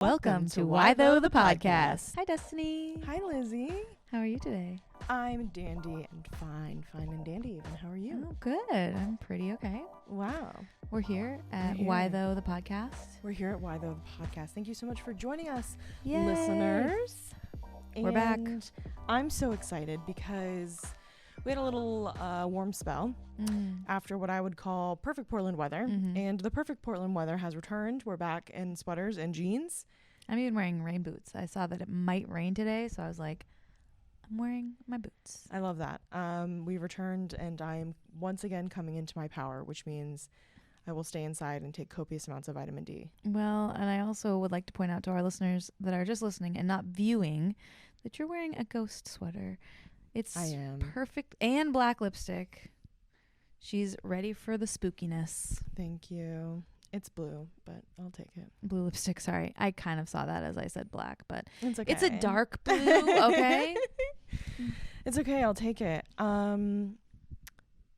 Welcome to Why Though the Podcast. Hi, Destiny. Hi, Lizzy. How are you today? I'm dandy and fine and dandy even. How are you? Oh, good. I'm pretty okay. Wow. We're here at Why Though the Podcast. We're here at Why Though the Podcast. Thank you so much for joining us, Yay. listeners. We're back. I'm so excited because we had a little warm spell after what I would call perfect Portland weather. And the perfect Portland weather has returned. We're back in sweaters and jeans. I'm even wearing rain boots. I saw that it might rain today, so I was like, I'm wearing my boots. I love that. We returned, and I'm once again coming into my power, which means I will stay inside and take copious amounts of vitamin D. Well, and I also would like to point out to our listeners that are just listening and not viewing that you're wearing a ghost sweater. It's perfect, and black lipstick. She's ready for the spookiness. Thank you. It's blue, but I'll take it. Blue lipstick, sorry. I kind of saw that as I said black, but it's okay. It's a dark blue, okay? It's okay, I'll take it.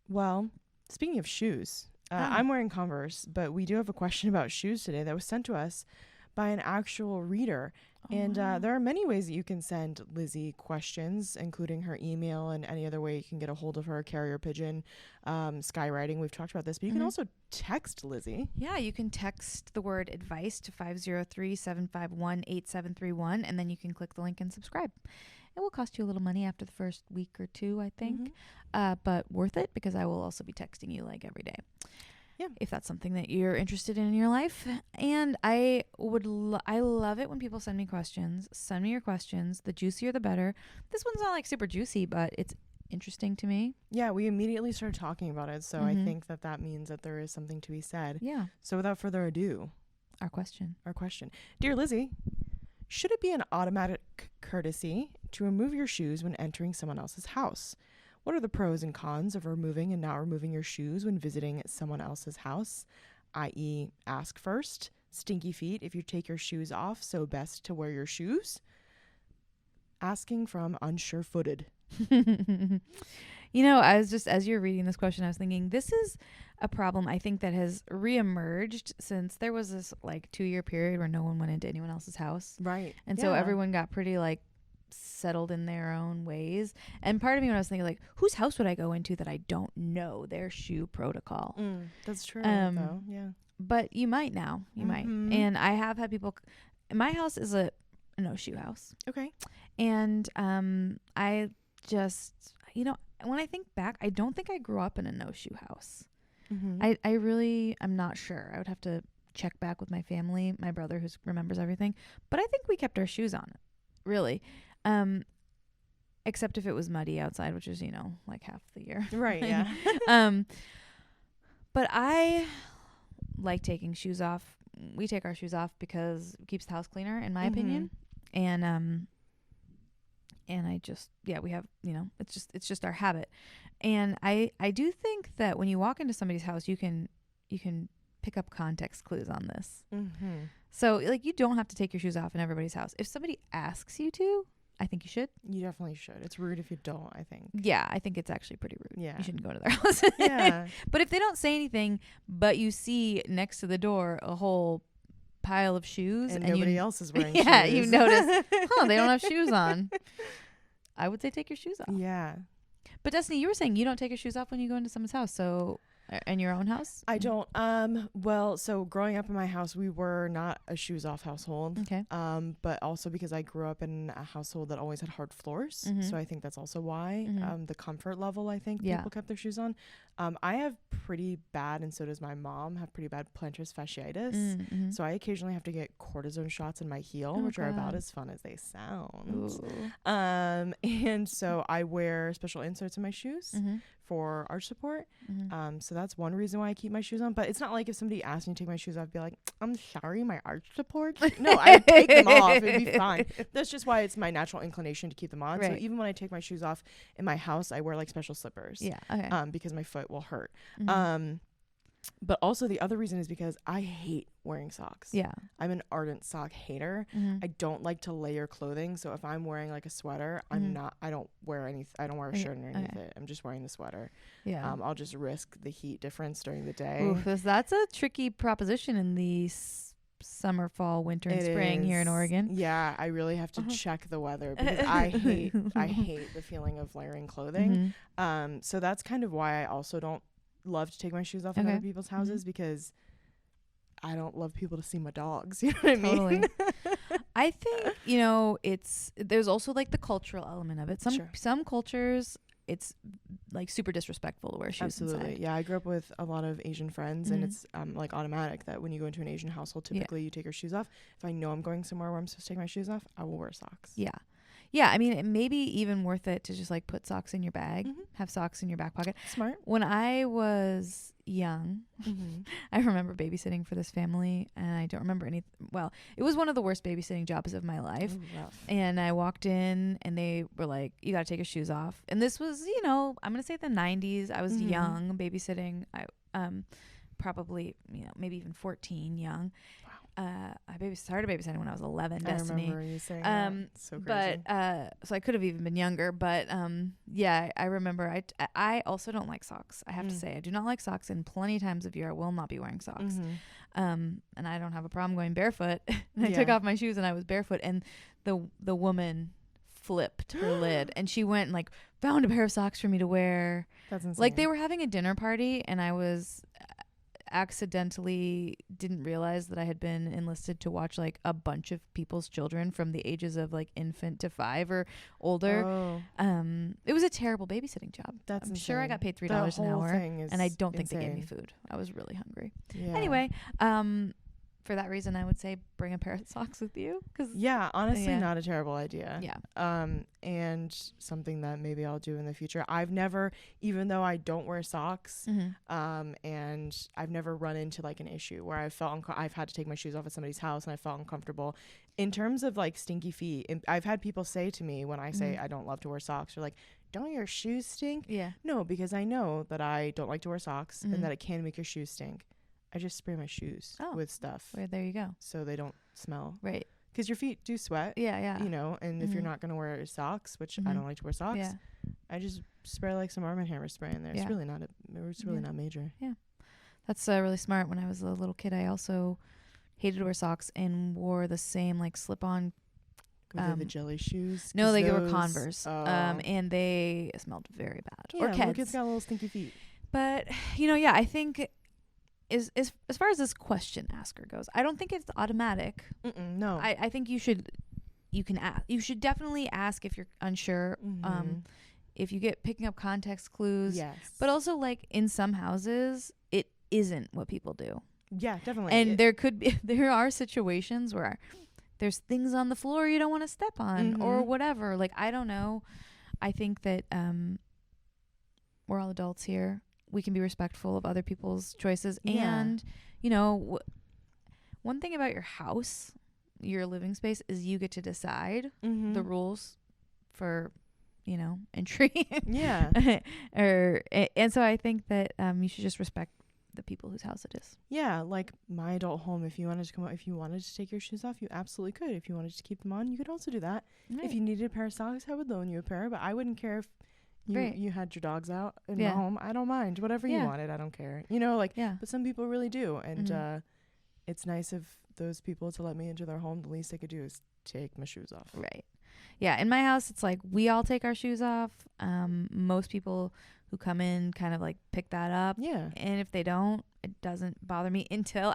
Well, speaking of shoes, I'm wearing Converse, but we do have a question about shoes today that was sent to us by an actual reader. And there are many ways that you can send Lizzy questions, including her email and any other way you can get a hold of her, carrier pigeon, skywriting. We've talked about this, but you can also text Lizzy. Yeah, you can text the word advice to 503-751-8731, and then you can click the link and subscribe. It will cost you a little money after the first week or two, I think, but worth it because I will also be texting you like every day. Yeah, if that's something that you're interested in your life. And I love it when people send me questions. Send me your questions. The juicier, the better. This one's not like super juicy, but it's interesting to me. Yeah, we immediately started talking about it. So I think that means that there is something to be said. Yeah. So without further ado, Our question. Dear Lizzy, should it be an automatic courtesy to remove your shoes when entering someone else's house? What are the pros and cons of removing and not removing your shoes when visiting someone else's house? I.e., ask first. Stinky feet if you take your shoes off, so best to wear your shoes. Asking from unsure-footed. You know, I was just, as you're reading this question, I was thinking, this is a problem I think that has reemerged since there was this like 2-year period where no one went into anyone else's house. Right. And so everyone got pretty like settled in their own ways. And part of me when I was thinking like, whose house would I go into that I don't know their shoe protocol? That's true though. Yeah. But you might now. You might. And I have had people, my house is a no shoe house. Okay. And I just, you know, when I think back, I don't think I grew up in a no shoe house. I really, I'm not sure. I would have to check back with my family, my brother who remembers everything. But I think we kept our shoes on, really. Except if it was muddy outside, which is, you know, like half the year. Right, yeah. But I like taking shoes off. We take our shoes off because it keeps the house cleaner, in my opinion. And I just, we have, you know, it's just our habit. And I do think that when you walk into somebody's house, you can pick up context clues on this. So like, you don't have to take your shoes off in everybody's house. If somebody asks you to, I think you should. You definitely should. It's rude if you don't, I think. Yeah, I think it's actually pretty rude. Yeah. You shouldn't go to their house. Yeah. But if they don't say anything, but you see next to the door a whole pile of shoes. And nobody else is wearing shoes. Yeah, you notice, they don't have shoes on. I would say take your shoes off. Yeah. But Destiny, you were saying you don't take your shoes off when you go into someone's house. So in your own house? I don't. Well, so growing up in my house, we were not a shoes off household. Okay. But also because I grew up in a household that always had hard floors. So I think that's also why the comfort level, I think people kept their shoes on. I have pretty bad, and so does my mom, have pretty bad plantar fasciitis. So I occasionally have to get cortisone shots in my heel, which are about as fun as they sound. And so I wear special inserts in my shoes for arch support. So that's one reason why I keep my shoes on. But it's not like if somebody asked me to take my shoes off, I'd be like, I'm sorry, my arch support. No, I take them off. It'd be fine. That's just why it's my natural inclination to keep them on. Right. So even when I take my shoes off in my house, I wear like special slippers. Yeah. Okay. Because my foot will hurt. But also the other reason is because I hate wearing socks. Yeah. I'm an ardent sock hater. I don't like to layer clothing. So if I'm wearing like a sweater, I don't wear a shirt underneath it. I'm just wearing the sweater. Yeah. I'll just risk the heat difference during the day. Oof, that's a tricky proposition in the summer, fall, winter, and spring here in Oregon. Yeah, I really have to check the weather because I hate the feeling of layering clothing. So that's kind of why I also don't love to take my shoes off in other people's houses because I don't love people to see my dogs. You know what I mean? I think, there's also like the cultural element of it. Some cultures, it's like super disrespectful to wear shoes. Absolutely. Inside. Yeah, I grew up with a lot of Asian friends, and it's like automatic that when you go into an Asian household, typically you take your shoes off. If I know I'm going somewhere where I'm supposed to take my shoes off, I will wear socks. Yeah. Yeah, I mean, it may be even worth it to just like put socks in your bag, have socks in your back pocket. Smart. When I was young, I remember babysitting for this family, and I don't remember any. Well, it was one of the worst babysitting jobs of my life. And I walked in, and they were like, "You got to take your shoes off." And this was, I'm gonna say the 90s. I was young babysitting. I probably maybe even 14, young. I started babysitting when I was 11. Destiny. I remember you saying that. So crazy. But so I could have even been younger. But yeah, I remember. I also don't like socks. I have to say, I do not like socks. And plenty of times of year, I will not be wearing socks. And I don't have a problem going barefoot. And I took off my shoes and I was barefoot. And the woman flipped her lid, and she went and like found a pair of socks for me to wear. That's insane. Like they were having a dinner party, and I was accidentally didn't realize that I had been enlisted to watch like a bunch of people's children from the ages of like infant to 5 or older. It was a terrible babysitting job. I'm insane. Sure I got paid $3 an hour, and I don't think they gave me food. I was really hungry. Anyway, for that reason, I would say bring a pair of socks with you. Honestly, not a terrible idea. Yeah. And something that maybe I'll do in the future. I've never, even though I don't wear socks, and I've never run into like an issue where I felt I've had to take my shoes off at somebody's house and I felt uncomfortable. In terms of like stinky feet, I've had people say to me when I say I don't love to wear socks, they're like, "Don't your shoes stink?" Yeah. No, because I know that I don't like to wear socks and that it can make your shoes stink. I just spray my shoes with stuff. Well, there you go. So they don't smell. Right. Because your feet do sweat. Yeah. And if you're not going to wear socks, which I don't like to wear socks, I just spray like some Arm & Hammer spray in there. It's really not major. Yeah. That's really smart. When I was a little kid, I also hated to wear socks and wore the same like slip-on. Were they the jelly shoes? No, they were Converse. And they smelled very bad. Yeah, or kids got little stinky feet. But, I think... As far as this question asker goes, I don't think it's automatic. No. I think you should definitely ask if you're unsure. If you get picking up context clues. Yes. But also like in some houses, it isn't what people do. Yeah, definitely. And there are situations where there's things on the floor you don't want to step on or whatever. Like, I don't know. I think that we're all adults here. We can be respectful of other people's choices. And, one thing about your house, your living space, is you get to decide the rules for, entry. Yeah. And so I think that you should just respect the people whose house it is. Yeah. Like my adult home, if you wanted to come out, if you wanted to take your shoes off, you absolutely could. If you wanted to keep them on, you could also do that. Right. If you needed a pair of socks, I would loan you a pair, but I wouldn't care if you had your dogs out in my home. I don't mind. Whatever you wanted, I don't care. But some people really do. And it's nice of those people to let me into their home. The least they could do is take my shoes off. Right. Yeah. In my house, it's like we all take our shoes off. Most people who come in kind of like pick that up. Yeah. And if they don't, it doesn't bother me until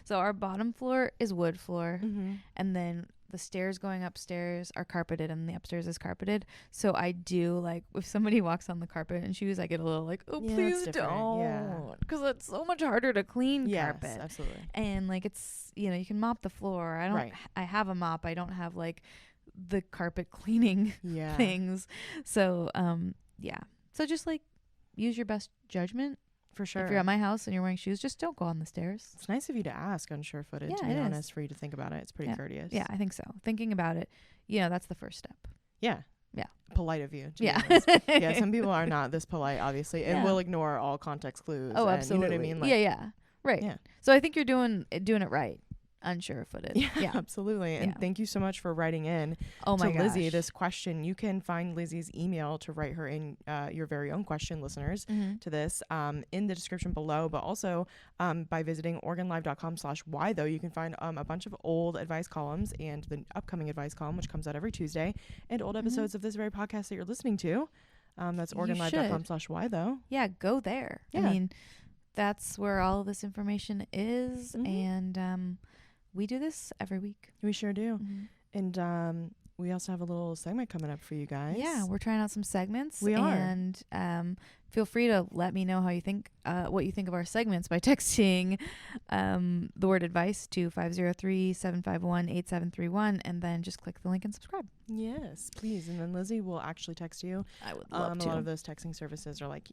so our bottom floor is wood floor. And then the stairs going upstairs are carpeted and the upstairs is carpeted. So I do like if somebody walks on the carpet in shoes, I get a little like, oh, please don't. Because it's so much harder to clean carpet. Absolutely. And like it's, you can mop the floor. I have a mop. I don't have like the carpet cleaning things. So, So just like use your best judgment. For sure. If you're at my house and you're wearing shoes, just don't go on the stairs. It's nice of you to ask on sure-footed, to be honest, for you to think about it. It's pretty courteous. Yeah, I think so. Thinking about it, that's the first step. Yeah. Yeah. Polite of you. Yeah. Yeah, some people are not this polite, obviously, and will ignore all context clues. Oh, absolutely. You know what I mean? Like, yeah. Right. Yeah. So I think you're doing it right. unsure-footed. Yeah, absolutely. And thank you so much for writing in to Lizzy this question. You can find Lizzy's email to write her in your very own question, listeners, to this in the description below, but also by visiting OregonLive.com/why though. You can find a bunch of old advice columns and the upcoming advice column, which comes out every Tuesday, and old episodes of this very podcast that you're listening to. That's OregonLive.com/why though. Yeah, go there. I mean, that's where all of this information is, and we do this every week. We sure do. And we also have a little segment coming up for you guys. Yeah, we're trying out some segments. We are. And feel free to let me know how you think, what you think of our segments by texting the word advice to 503-751-8731, and then just click the link and subscribe. Yes, please. And then Lizzy will actually text you. I would love to. A lot of those texting services are like,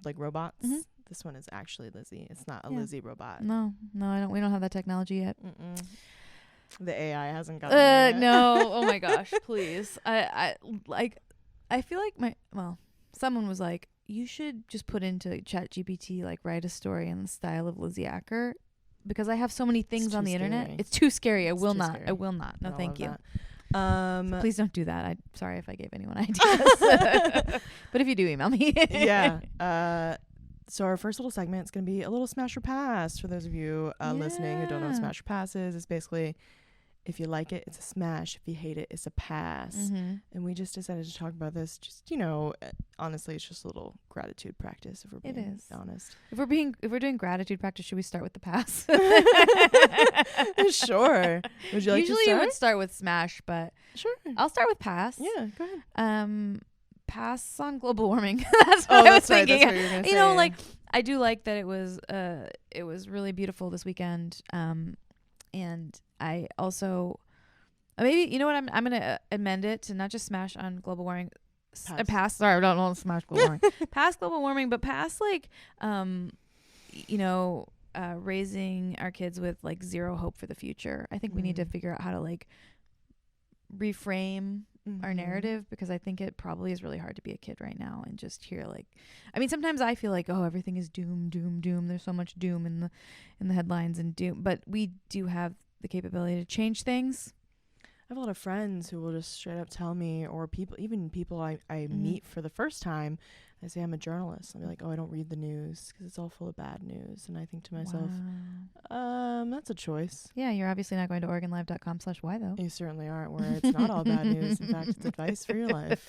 like robots. This one is actually Lizzy. It's not a Lizzy robot. No, I don't. We don't have that technology yet. The AI hasn't gotten there yet. No. Oh my gosh, please. I feel like someone was like, you should just put into ChatGPT, like, write a story in the style of Lizzy Acker, because I have so many things on the internet. It's too scary. I will not. No, thank you. So please don't do that. I'm sorry if I gave anyone ideas. But if you do, email me. Yeah. So our first little segment is going to be a little smash or pass for those of you listening who don't know what smash or pass is. It's basically, if you like it, it's a smash. If you hate it, it's a pass. And we just decided to talk about this. Just, honestly, it's just a little gratitude practice, if we're being honest. If we're doing gratitude practice, should we start with the pass? Sure. Would you like Usually to start? You would start with smash, but sure. I'll start with pass. Yeah, go ahead. Pass on global warming. That's what I was thinking. That's what you're gonna say. Like, I do like that it was really beautiful this weekend. And I also maybe, you know what, I'm gonna amend it to not just smash on global warming. Pass. Sorry, I don't want to smash global warming. Pass global warming, but pass like raising our kids with like zero hope for the future. I think we need to figure out how to like reframe our narrative, because I think it probably is really hard to be a kid right now and just hear like, I mean, sometimes I feel like, oh, everything is doom, doom, doom. There's so much doom in the headlines and doom, but we do have the capability to change things. I have a lot of friends who will just straight up tell me, or people I meet for the first time, I say I'm a journalist. I'll be like, oh, I don't read the news because it's all full of bad news. And I think to myself, that's a choice. Yeah, you're obviously not going to OregonLive.com/why though. You certainly aren't, where it's not all bad news. In fact, it's advice for your life.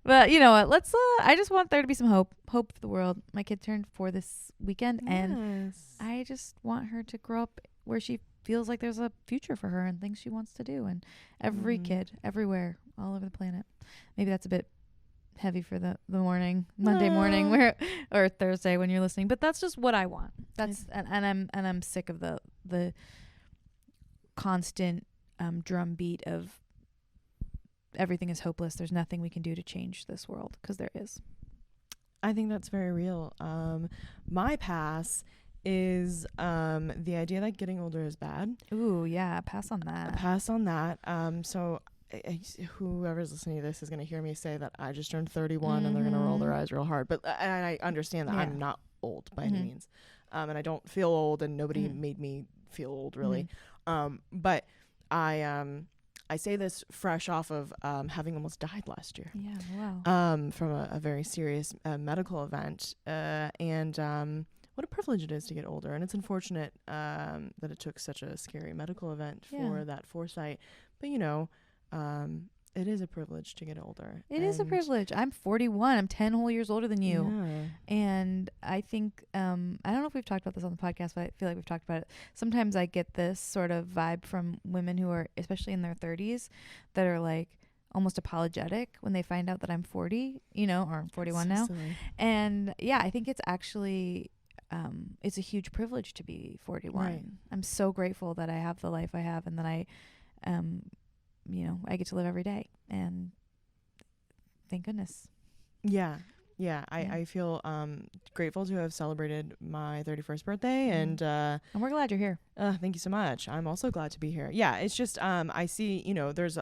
But you know what? Let's. I just want there to be some hope for the world. My kid turned 4 this weekend, and I just want her to grow up where she feels like there's a future for her and things she wants to do. And every kid, everywhere, all over the planet. Maybe that's a bit heavy for the Monday morning or Thursday when you're listening, but that's just what I want. That's and I'm sick of the constant drumbeat of everything is hopeless. There's nothing we can do to change this world, because there is. I think that's very real. My pass is the idea that getting older is bad. Ooh, yeah, pass on that. So whoever's listening to this is going to hear me say that I just turned 31 and they're going to roll their eyes real hard. But and I understand that I'm not old by any means. And I don't feel old, and nobody made me feel old, really. But I say this fresh off of having almost died last year. Yeah, wow. From a very serious medical event. And what a privilege it is to get older. And it's unfortunate that it took such a scary medical event for that foresight. But, it is a privilege to get older. It is a privilege. I'm 41. I'm 10 whole years older than you. Yeah. And I think, I don't know if we've talked about this on the podcast, but I feel like we've talked about it. Sometimes I get this sort of vibe from women who are, especially in their 30s, that are like almost apologetic when they find out that I'm 40, or I'm 41 now. Silly. And yeah, I think it's actually, it's a huge privilege to be 41. Right. I'm so grateful that I have the life I have, and that I get to live every day, and thank goodness. Yeah. I feel grateful to have celebrated my 31st birthday, and we're glad you're here. Thank you so much. I'm also glad to be here. Yeah, it's just I see, there's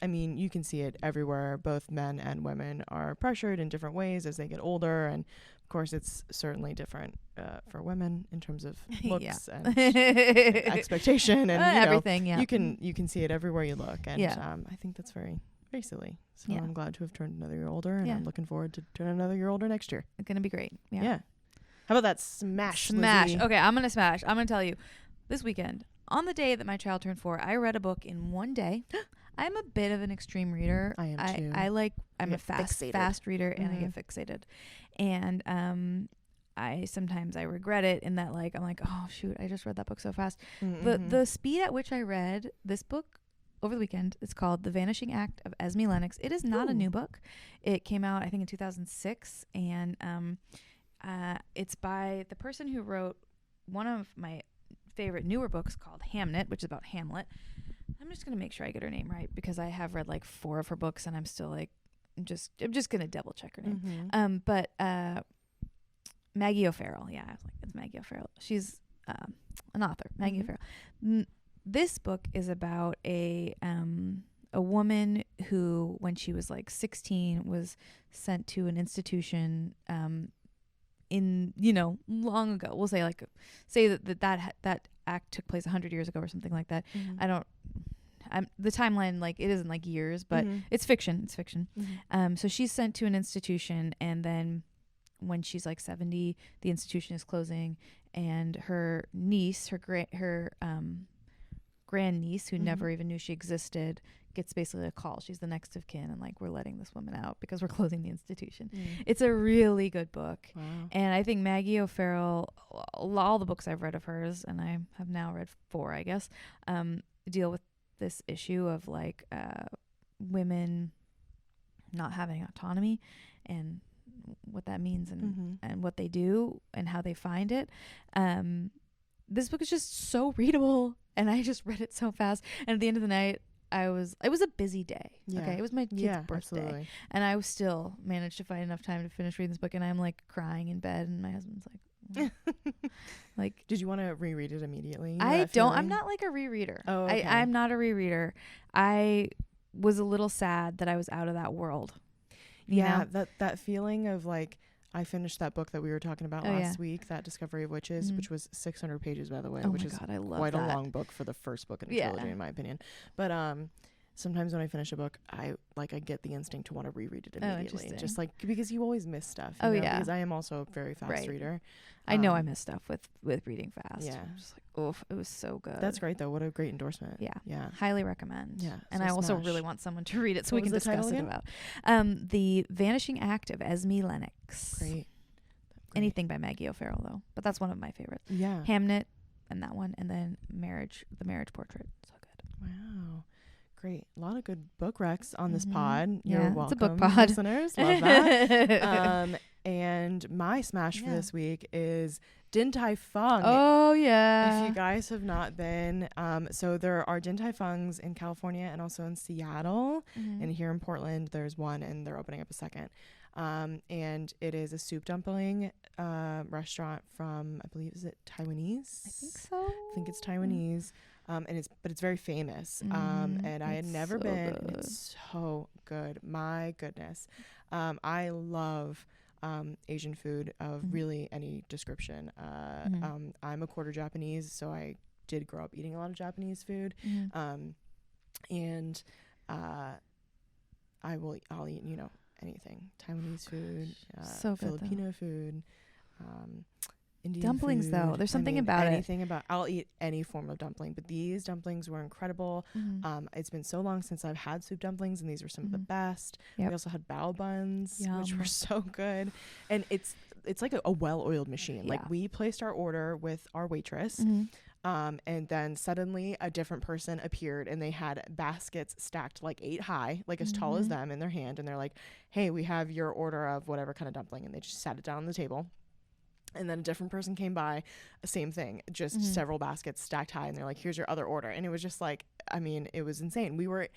you can see it everywhere. Both men and women are pressured in different ways as they get older and Of course, it's certainly different for women in terms of looks and expectation and everything. Yeah, you can see it everywhere you look, and I think that's very, very silly. So I'm glad to have turned another year older, and I'm looking forward to turn another year older next year. It's gonna be great. Yeah. How about that smash? Lizzy? Okay, I'm gonna smash. I'm gonna tell you, this weekend, on the day that my child turned 4, I read a book in one day. I'm a bit of an extreme reader. I am too. I'm a fast reader, and I get fixated. And I sometimes regret it in that, like, I'm like, oh shoot, I just read that book so fast. The speed at which I read this book over the weekend, it's called The Vanishing Act of Esme Lennox. It is not a new book. It came out, I think, in 2006, and it's by the person who wrote one of my favorite newer books called Hamnet, which is about Hamlet. I'm just gonna make sure I get her name right, because I have read like 4 of her books, and I'm still like, I'm just gonna double check her name. But Maggie O'Farrell, I was like, it's Maggie O'Farrell. She's an author, Maggie O'Farrell. This book is about a woman who, when she was like 16, was sent to an institution in long ago. We'll say that act took place 100 years ago or something like that. The timeline, like, it isn't like years, but it's fiction. So she's sent to an institution, and then when she's like 70, the institution is closing, and her niece, her grandniece, who never even knew she existed, gets basically a call. She's the next of kin, and like, we're letting this woman out because we're closing the institution. It's a really good book. Wow. And I think Maggie O'Farrell, all the books I've read of hers, and I have now read 4, I guess, deal with this issue of like women not having autonomy, and what that means, and what they do, and how they find it. This book is just so readable, and I just read it so fast. And at the end of the night, it was a busy day. Okay, it was my kid's birthday, absolutely. And I was still managed to find enough time to finish reading this book, and I'm like crying in bed, and my husband's like, like, did you want to reread it immediately? I don't. I'm not like a rereader. Oh, okay. I'm not a rereader. I was a little sad that I was out of that world. You know? that feeling of like, I finished that book that we were talking about last week, that Discovery of Witches, which was 600 pages, by the way, which is quite a long book for the first book in the trilogy, in my opinion. But sometimes when I finish a book, I get the instinct to want to reread it immediately, just like, because you always miss stuff. Because I am also a very fast reader. I know I miss stuff with reading fast. Yeah, I'm just like, oof, it was so good. That's great though. What a great endorsement. Yeah, highly recommend. Yeah, and I also really want someone to read it so we can discuss it about. The Vanishing Act of Esme Lennox. Great. Anything by Maggie O'Farrell though, but that's one of my favorites. Yeah, Hamnet, and that one, and then The Marriage Portrait. So good. Wow. Great. A lot of good book recs on this pod. You're welcome, it's a book pod. Listeners. Love that. And my smash for this week is Din Tai Fung. Oh, yeah. If you guys have not been, so there are Din Tai Fungs in California and also in Seattle. And here in Portland, there's one, and they're opening up a second. And it is a soup dumpling restaurant from, I believe, is it Taiwanese? I think so. I think it's Taiwanese. And it's very famous. And I had never been. And it's so good. My goodness. I love Asian food of really any description. I'm a quarter Japanese, so I did grow up eating a lot of Japanese food. And I'll eat, anything. Taiwanese food, so Filipino food, Indian dumplings food. Though there's something about anything about I'll eat any form of dumpling, but these dumplings were incredible. It's been so long since I've had soup dumplings, and these were some of the best. We also had bao buns, which were so good, and it's like a well-oiled machine. Like, we placed our order with our waitress, and then suddenly a different person appeared, and they had baskets stacked like 8 high, like as tall as them, in their hand, and they're like, hey, we have your order of whatever kind of dumpling, and they just sat it down on the table. And then a different person came by, same thing, just several baskets stacked high, and they're like, here's your other order. And it was just like, I mean, it was insane. We were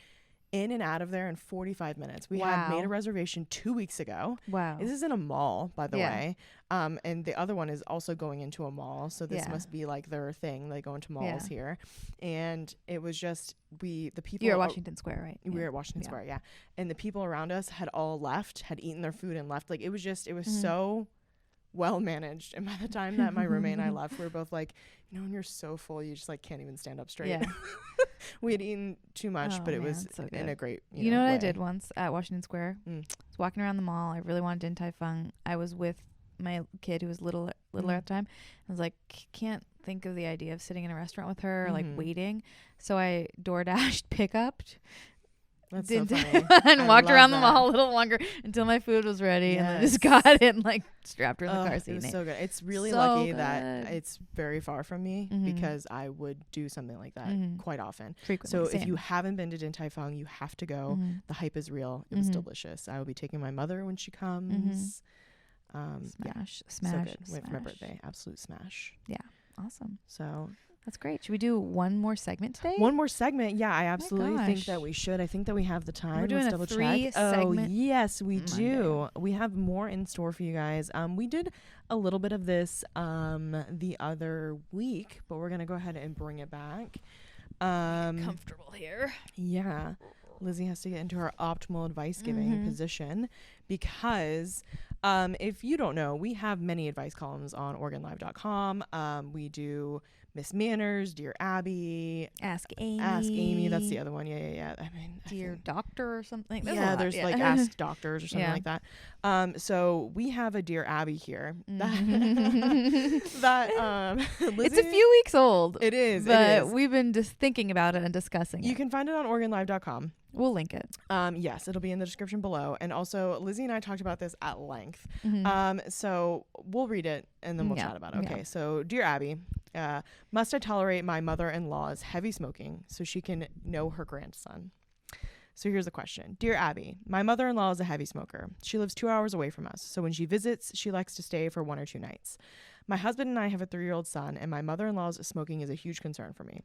in and out of there in 45 minutes. We had made a reservation 2 weeks ago. Wow. This is in a mall, by the way. And the other one is also going into a mall. So this must be like their thing. They go into malls here. And it was just, the people. You're at Washington Square, right? We were at Washington Square, yeah. And the people around us had all left, had eaten their food and left. Like, it was so well managed. And by the time that my roommate and I left, we were both like, when you're so full, you just like can't even stand up straight. Yeah. We had eaten too much, but it was so in a great, you know what way. I did once at Washington Square? I was walking around the mall. I really wanted Din Tai Fung. I was with my kid who was littler at the time. I was like, can't think of the idea of sitting in a restaurant with her, like waiting. So I DoorDashed pickup. That's so funny. And walked around the mall a little longer until my food was ready, and then just got it and like strapped her in the car seat. It was so good. It's really lucky that it's very far from me because I would do something like that quite often. Frequently. So if you haven't been to Din Tai Fung, you have to go. The hype is real. It was delicious. I will be taking my mother when she comes. Smash. So good. Wait for my birthday. Absolute smash. Yeah. Awesome. So that's great. Should we do one more segment today? One more segment. Yeah, I absolutely think that we should. I think that we have the time. We're doing Let's a double 3 check. segment. Oh, yes, we do. We have more in store for you guys. We did a little bit of this the other week, but we're going to go ahead and bring it back. Get comfortable here. Yeah. Lizzy has to get into her optimal advice giving position because if you don't know, we have many advice columns on OregonLive.com. We do Miss Manners, Dear Abby, Ask Amy. That's the other one. Yeah. I mean, Dear Doctor or something. There's like Ask Doctors or something like that. So we have a Dear Abby here. Lizzy, it's a few weeks old. It is. But we've been just thinking about it and discussing it. You can find it on OregonLive.com. We'll link it. Yes, it'll be in the description below. And also, Lizzy and I talked about this at length. So we'll read it and then we'll chat about it. Okay, so Dear Abby, must I tolerate my mother-in-law's heavy smoking so she can know her grandson? So here's the question. Dear Abby, my mother-in-law is a heavy smoker. She lives 2 hours away from us. So when she visits, she likes to stay for 1 or 2 nights. My husband and I have a 3-year-old son, and my mother-in-law's smoking is a huge concern for me.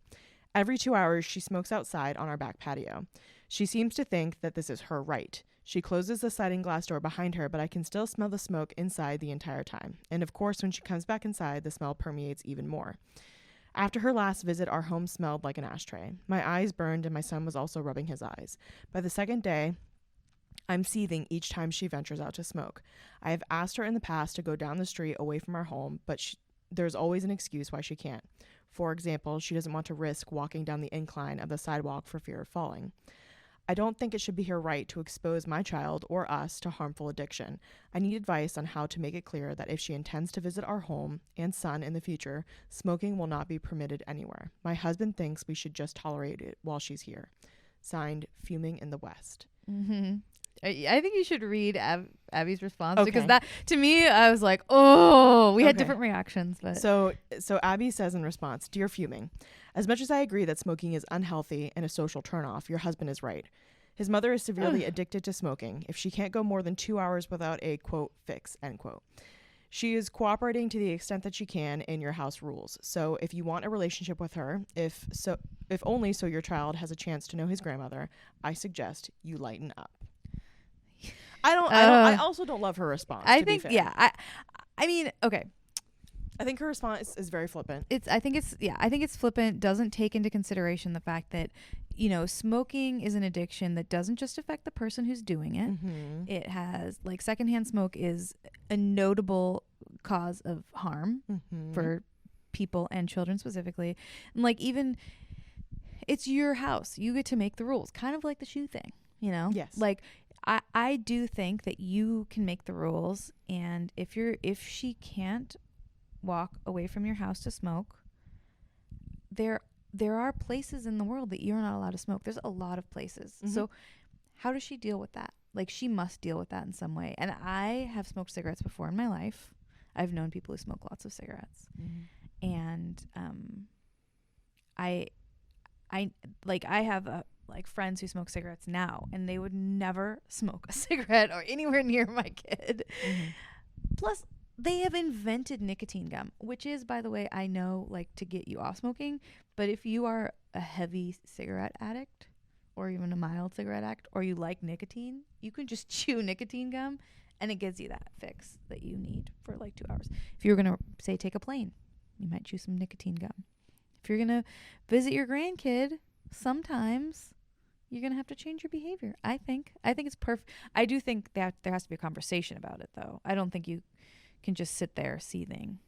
Every 2 hours, she smokes outside on our back patio. She seems to think that this is her right. She closes the sliding glass door behind her, but I can still smell the smoke inside the entire time. And of course, when she comes back inside, the smell permeates even more. After her last visit, our home smelled like an ashtray. My eyes burned and my son was also rubbing his eyes. By the second day, I'm seething each time she ventures out to smoke. I have asked her in the past to go down the street away from our home, but there's always an excuse why she can't. For example, she doesn't want to risk walking down the incline of the sidewalk for fear of falling. I don't think it should be her right to expose my child or us to harmful addiction. I need advice on how to make it clear that if she intends to visit our home and son in the future, smoking will not be permitted anywhere. My husband thinks we should just tolerate it while she's here. Signed, Fuming in the West. I think you should read Abby's response because that, to me, I was like, oh, we had different reactions. But So Abby says in response, Dear Fuming, as much as I agree that smoking is unhealthy and a social turnoff, your husband is right. His mother is severely addicted to smoking. If she can't go more than 2 hours without a, quote, fix, end quote. She is cooperating to the extent that she can in your house rules. So if you want a relationship with her, if only so your child has a chance to know his grandmother, I suggest you lighten up. I also don't love her response. I think, I mean, okay. I think her response is very flippant. I think it's flippant. Doesn't take into consideration the fact that, smoking is an addiction that doesn't just affect the person who's doing it. It has, like, secondhand smoke is a notable cause of harm for people and children specifically. And, like, even it's your house. You get to make the rules, kind of like the shoe thing, Yes. Like, I do think that you can make the rules, and if she can't walk away from your house to smoke, there are places in the world that you're not allowed to smoke. There's a lot of places. So how does she deal with that? Like, she must deal with that in some way. And I have smoked cigarettes before in my life. I've known people who smoke lots of cigarettes. And I have friends who smoke cigarettes now, and they would never smoke a cigarette or anywhere near my kid. Plus, they have invented nicotine gum, which is, by the way, I know, like, to get you off smoking. But if you are a heavy cigarette addict or even a mild cigarette addict, or you like nicotine, you can just chew nicotine gum and it gives you that fix that you need for like 2 hours. If you're going to, say, take a plane, you might chew some nicotine gum. If you're going to visit your grandkid, sometimes you're going to have to change your behavior. I think it's perfect. I do think that there has to be a conversation about it, though. I don't think you can just sit there seething.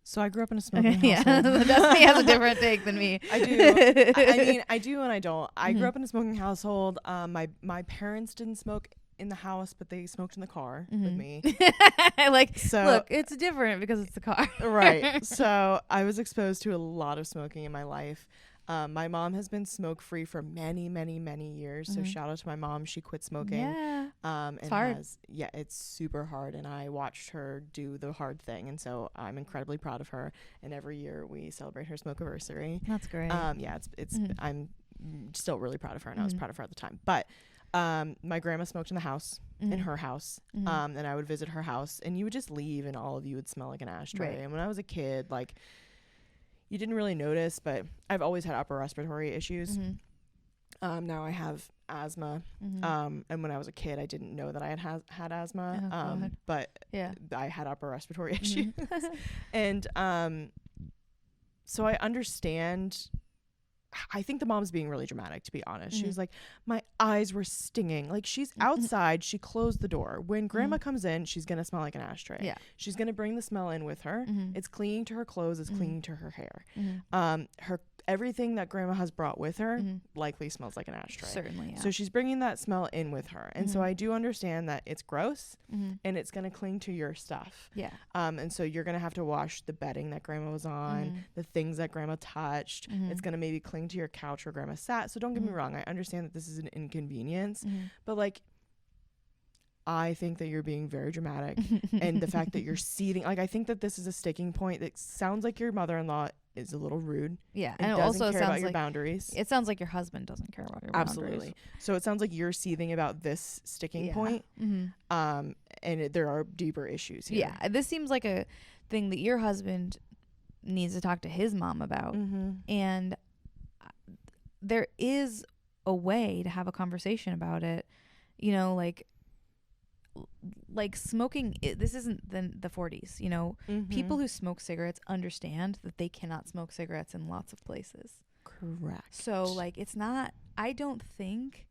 So I grew up in a smoking household. Yeah, Destiny has a different take than me. I do. I mean, I do and I don't. I grew up in a smoking household. My parents didn't smoke in the house, but they smoked in the car with me. Like, so look, it's different because it's the car. Right. So I was exposed to a lot of smoking in my life. My mom has been smoke free for many, many, many years. So shout out to my mom. She quit smoking. Yeah. And it's hard. It's super hard. And I watched her do the hard thing. And so I'm incredibly proud of her. And every year we celebrate her smoke anniversary. That's great. It's I'm still really proud of her, and I was proud of her at the time. But my grandma smoked in the house, in her house. And I would visit her house, and you would just leave and all of you would smell like an ashtray. Right. And when I was a kid, like, you didn't really notice, but I've always had upper respiratory issues. Now I have asthma. And when I was a kid, I didn't know that I had asthma. But yeah, I had upper respiratory issues. And so I understand. I think the mom's being really dramatic, to be honest. She was like, my eyes were stinging. Like, she's outside. She closed the door. When grandma comes in, she's going to smell like an ashtray. Yeah. She's going to bring the smell in with her. It's clinging to her clothes. It's clinging to her hair. Everything that grandma has brought with her likely smells like an ashtray. Certainly, yeah. So she's bringing that smell in with her. And so I do understand that it's gross and it's going to cling to your stuff. Yeah. And so you're going to have to wash the bedding that grandma was on, the things that grandma touched. It's going to maybe cling to your couch where grandma sat. So don't get me wrong. I understand that this is an inconvenience, but like, I think that you're being very dramatic. And the fact that you're seething, like, I think that this is a sticking point that sounds like your mother-in-law is a little rude. Yeah. And it also care about your boundaries. It sounds like your husband doesn't care about your boundaries. Absolutely. So it sounds like you're seething about this sticking point. And there are deeper issues here. Yeah. This seems like a thing that your husband needs to talk to his mom about. And there is a way to have a conversation about it. You know, like smoking, this isn't the 40s, you know. People who smoke cigarettes understand that they cannot smoke cigarettes in lots of places. Correct. So like, it's not, I don't think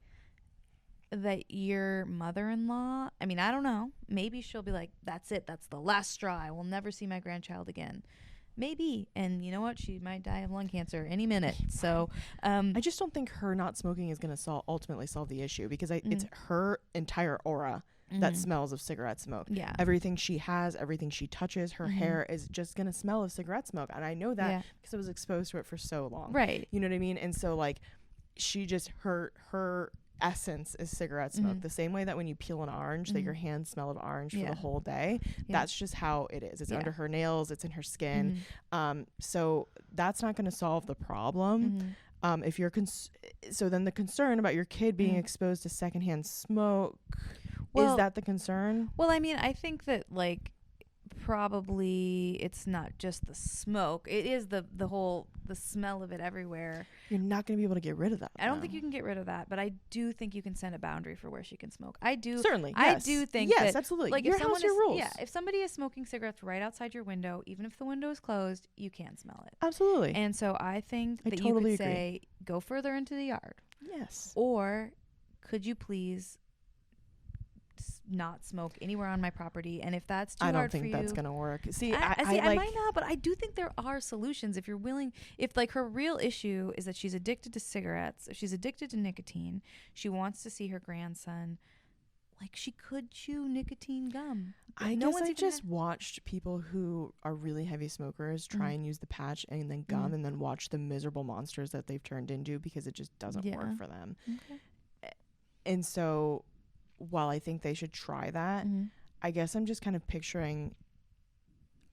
that your mother-in-law, I mean, I don't know, maybe she'll be like, that's it, that's the last straw, I will never see my grandchild again. Maybe. And you know what? She might die of lung cancer any minute. So I just don't think her not smoking is going to ultimately solve the issue, because it's her entire aura that smells of cigarette smoke. Yeah. Everything she has, everything she touches, her hair is just going to smell of cigarette smoke. And I know that because I was exposed to it for so long. Right. You know what I mean? And so like, she just, her essence is cigarette smoke. The same way that when you peel an orange, that your hands smell of orange for the whole day. That's just how it is. It's under her nails. It's in her skin. So that's not going to solve the problem. If you're so then the concern about your kid being exposed to secondhand smoke, is that the concern? Well, I mean, I think that like probably it's not just the smoke. It is the smell of it everywhere. You're not going to be able to get rid of that. I don't think you can get rid of that, but I do think you can set a boundary for where she can smoke. I do. Certainly. I do think yes, that, absolutely. Like, your house, your rules. Yeah. If somebody is smoking cigarettes right outside your window, even if the window is closed, you can smell it. Absolutely. And so I think that you could say, go further into the yard. Yes. Or could you please not smoke anywhere on my property? And if that's too hard for you, I don't think that's gonna work. See, I might not, but I do think there are solutions if you're willing. If like her real issue is that she's addicted to cigarettes, if she's addicted to nicotine, she wants to see her grandson, like, she could chew nicotine gum. I guess I just watched people who are really heavy smokers try and use the patch and then gum and then watch the miserable monsters that they've turned into, because it just doesn't work for them. And so while I think they should try that, I guess I'm just kind of picturing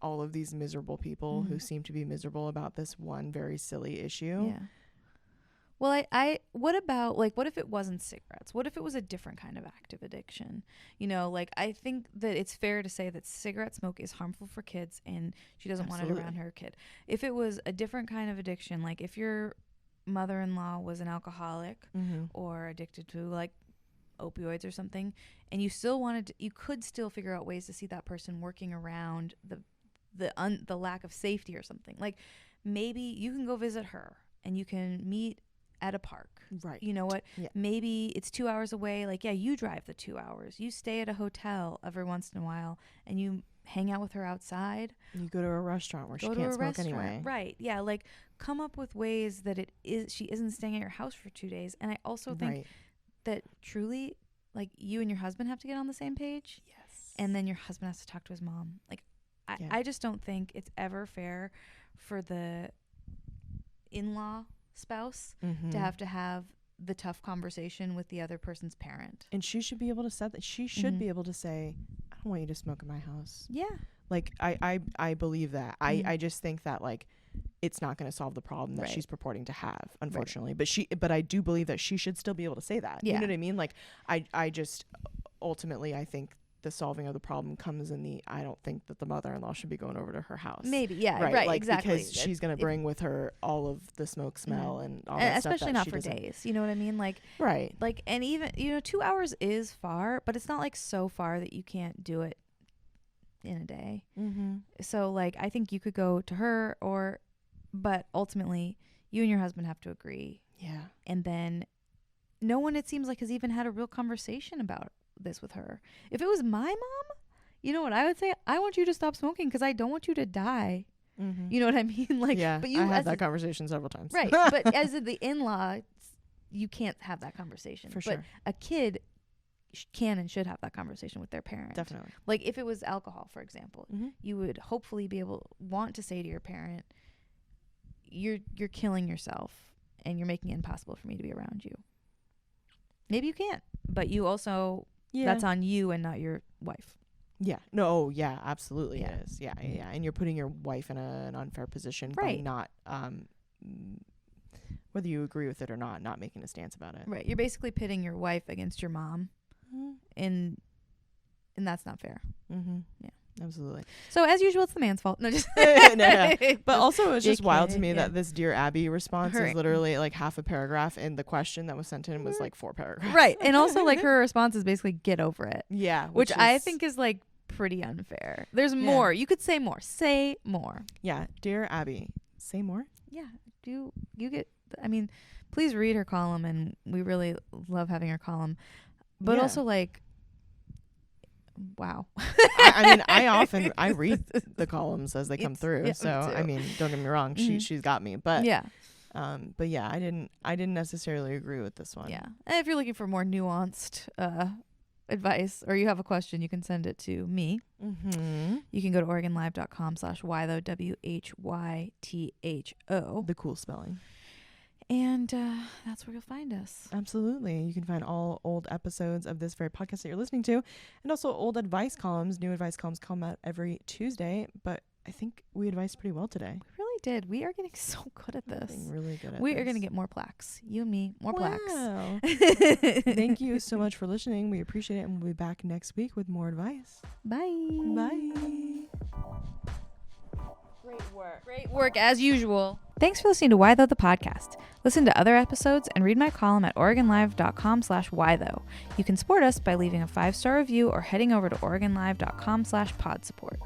all of these miserable people who seem to be miserable about this one very silly issue. Yeah. Well, what about, like, what if it wasn't cigarettes? What if it was a different kind of active addiction? You know, like, I think that it's fair to say that cigarette smoke is harmful for kids and she doesn't want it around her kid. If it was a different kind of addiction, like if your mother-in-law was an alcoholic or addicted to, like, opioids or something, and you still you could still figure out ways to see that person working around the lack of safety or something. Like, maybe you can go visit her and you can meet at a park. Right. You know what? Yeah. Maybe it's 2 hours away. Like, yeah, you drive the 2 hours. You stay at a hotel every once in a while and you hang out with her outside. You go to a restaurant where she can't smoke anyway. Right. Yeah. Like, come up with ways that she isn't staying at your house for 2 days. And I also think that truly, like, you and your husband have to get on the same page. Yes. And then your husband has to talk to his mom. Like, I just don't think it's ever fair for the in-law spouse to have the tough conversation with the other person's parent. And she should be able to set that. She should be able to say, I don't want you to smoke in my house. Yeah. Like, I believe that. I just think that, like, it's not going to solve the problem that she's purporting to have, unfortunately. But I do believe that she should still be able to say that. You know what I mean? Like, I just ultimately, I think the solving of the problem comes in I don't think that the mother-in-law should be going over to her house. Maybe, yeah, right, like, exactly. Because she's going to bring with her all of the smoke smell and all that stuff. Especially not for days. You know what I mean? Like, right. Like, and even, 2 hours is far, but it's not like so far that you can't do it in a day. So, like, I think you could go to her but ultimately you and your husband have to agree. Yeah. And then no one, it seems like, has even had a real conversation about this with her. If it was my mom, you know what I would say? I want you to stop smoking because I don't want you to die. You know what I mean? Like, yeah, but you I had that conversation several times. Right. But as the in-law, you can't have that conversation. For sure. But a kid can and should have that conversation with their parent. Definitely. Like, if it was alcohol, for example, you would hopefully want to say to your parent, you're killing yourself and you're making it impossible for me to be around you. Maybe you can't, but you also, that's on you and not your wife. Yeah. No, yeah, absolutely it is. Yeah. And you're putting your wife in an unfair position by not, whether you agree with it or not making a stance about it. Right. You're basically pitting your wife against your mom, and that's not fair. Yeah. Absolutely. So as usual, it's the man's fault. No, just no. But also, it's just wild to me that this Dear Abby response is literally like half a paragraph, and the question that was sent in was like 4 paragraphs. Right. And also, like, her response is basically "get over it." Yeah. Which I think is, like, pretty unfair. There's more. You could say more. Say more. Yeah. Dear Abby, say more. Yeah. You get? I mean, please read her column, and we really love having her column. But also, like, wow. I mean, I read the columns as they come through. Yeah, so I mean, don't get me wrong, she's got me. But yeah. But yeah, I didn't necessarily agree with this one. Yeah. And if you're looking for more nuanced advice, or you have a question, you can send it to me. You can go to OregonLive.com/whytho, WHYTHO. The cool spelling. And that's where you'll find us. Absolutely. You can find all old episodes of this very podcast that you're listening to, and also old advice columns. New advice columns come out every Tuesday, but I think we advised pretty well today. We really did. We are getting so good at this. Really good at we this. are going to get more plaques. You and me, more plaques. Thank you so much for listening. We appreciate it, and we'll be back next week with more advice. Bye. Bye. Great work as usual. Thanks for listening to Why Though the podcast. Listen to other episodes and read my column at OregonLive.com/whythough. You can support us by leaving a 5-star review or heading over to OregonLive.com/pod support.